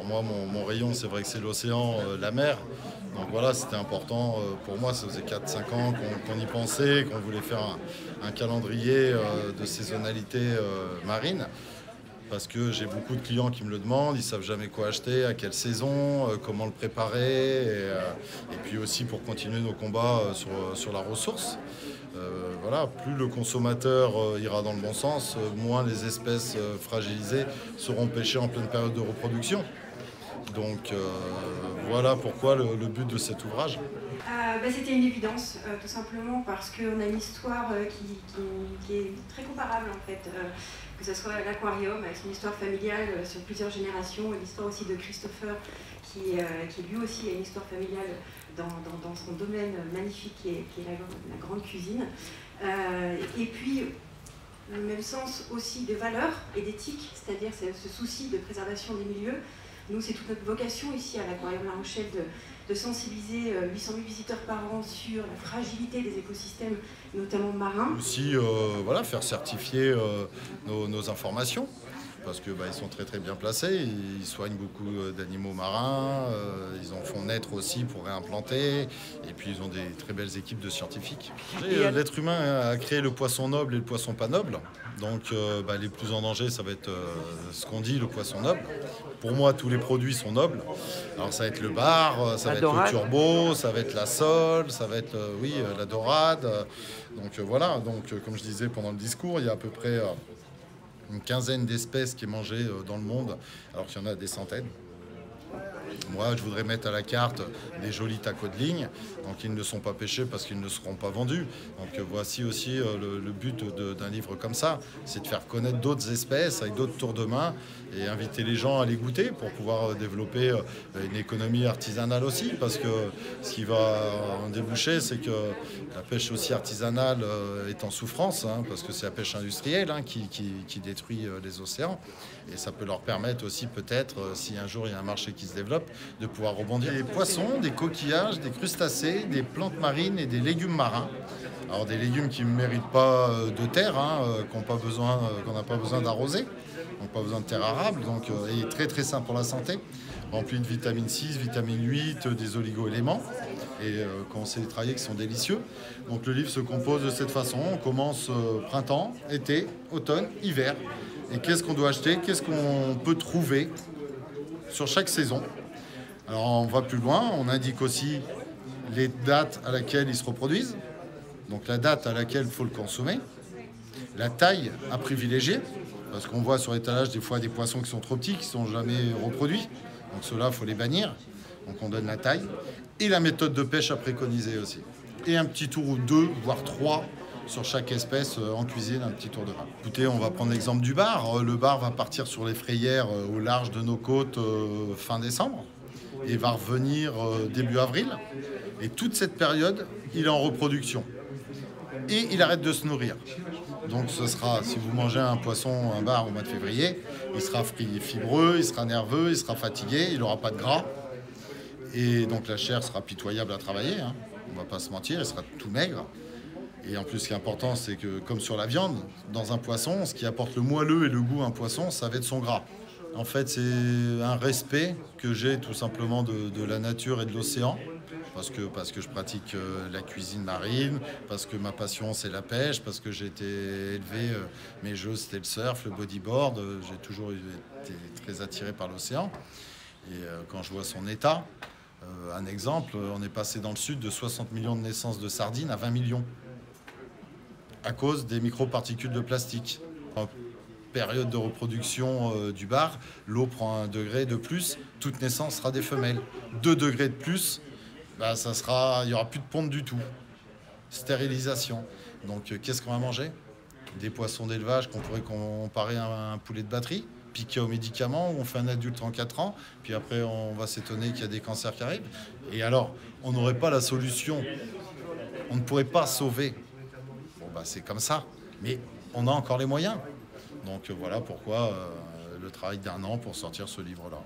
moi, mon rayon, c'est vrai que c'est l'océan, la mer. Donc voilà, c'était important pour moi. Ça faisait 4-5 ans qu'on y pensait, qu'on voulait faire un calendrier de saisonnalité marine. Parce que j'ai beaucoup de clients qui me le demandent, ils savent jamais quoi acheter, à quelle saison, comment le préparer, et puis aussi pour continuer nos combats sur la ressource. Voilà, plus le consommateur ira dans le bon sens, moins les espèces fragilisées seront pêchées en pleine période de reproduction. Donc voilà pourquoi le but de cet ouvrage. C'était une évidence, tout simplement parce qu'on a une histoire qui est très comparable en fait, que ce soit l'aquarium avec son histoire familiale sur plusieurs générations, et l'histoire aussi de Christopher qui lui aussi a une histoire familiale dans son domaine magnifique qui est la grande cuisine. Et puis le même sens aussi de valeurs et d'éthique, c'est-à-dire ce souci de préservation des milieux. Nous, c'est toute notre vocation ici à l'Aquarium La Rochelle de sensibiliser 800 000 visiteurs par an sur la fragilité des écosystèmes, notamment marins. Aussi, voilà, faire certifier nos informations. Parce que ils sont très très bien placés, ils soignent beaucoup d'animaux marins, ils en font naître aussi pour réimplanter, et puis ils ont des très belles équipes de scientifiques. L'être humain a créé le poisson noble et le poisson pas noble, donc les plus en danger ça va être ce qu'on dit le poisson noble. Pour moi tous les produits sont nobles, alors ça va être le bar, ça va être le turbo, ça va être la sole, ça va être la dorade, donc voilà, donc comme je disais pendant le discours, il y a à peu près une quinzaine d'espèces qui est mangée dans le monde, alors qu'il y en a des centaines. Moi, je voudrais mettre à la carte des jolis tacos de ligne. Donc, ils ne sont pas pêchés parce qu'ils ne seront pas vendus. Donc, voici aussi le but d'un livre comme ça. C'est de faire connaître d'autres espèces avec d'autres tours de main et inviter les gens à les goûter pour pouvoir développer une économie artisanale aussi. Parce que ce qui va en déboucher, c'est que la pêche aussi artisanale est en souffrance, parce que c'est la pêche industrielle qui détruit les océans. Et ça peut leur permettre aussi peut-être, si un jour il y a un marché qui se développe, de pouvoir rebondir. Des poissons, des coquillages, des crustacés, des plantes marines et des légumes marins. Alors des légumes qui ne méritent pas de terre, qu'on n'a pas besoin d'arroser, donc pas besoin de terre arable, donc et très très sain pour la santé, rempli de vitamine 6, vitamine 8, des oligo-éléments, et qu'on sait les travailler qui sont délicieux. Donc le livre se compose de cette façon, on commence printemps, été, automne, hiver. Et qu'est-ce qu'on doit acheter, qu'est-ce qu'on peut trouver sur chaque saison. Alors on va plus loin, on indique aussi les dates à laquelle ils se reproduisent, donc la date à laquelle il faut le consommer, la taille à privilégier, parce qu'on voit sur l'étalage des fois des poissons qui sont trop petits, qui ne sont jamais reproduits, donc ceux-là, il faut les bannir, donc on donne la taille, et la méthode de pêche à préconiser aussi. Et un petit tour ou deux, voire trois, sur chaque espèce en cuisine, un petit tour de main. Écoutez, on va prendre l'exemple du bar. Le bar va partir sur les frayères au large de nos côtes fin décembre et va revenir début avril. Et toute cette période, il est en reproduction. Et il arrête de se nourrir. Donc ce sera, si vous mangez un poisson, un bar au mois de février, il sera fibreux, il sera nerveux, il sera fatigué, il n'aura pas de gras. Et donc la chair sera pitoyable à travailler, on ne va pas se mentir, il sera tout maigre. Et en plus, ce qui est important, c'est que, comme sur la viande, dans un poisson, ce qui apporte le moelleux et le goût à un poisson, ça va être son gras. En fait, c'est un respect que j'ai tout simplement de la nature et de l'océan, parce que je pratique la cuisine marine, parce que ma passion, c'est la pêche, parce que j'ai été élevé, mes jeux, c'était le surf, le bodyboard, j'ai toujours été très attiré par l'océan. Et quand je vois son état, un exemple, on est passé dans le sud de 60 millions de naissances de sardines à 20 millions. À cause des microparticules de plastique. En période de reproduction du bar, l'eau prend 1 degré de plus, toute naissance sera des femelles. 2 degrés de plus, il n'y aura plus de ponte du tout. Stérilisation. Donc qu'est-ce qu'on va manger? Des poissons d'élevage qu'on pourrait comparer à un poulet de batterie, piqué aux médicaments, où on fait un adulte en 4 ans, puis après on va s'étonner qu'il y a des cancers qui arrivent. Et alors, on n'aurait pas la solution. On ne pourrait pas sauver. C'est comme ça, mais on a encore les moyens. Donc voilà pourquoi le travail d'1 an pour sortir ce livre-là.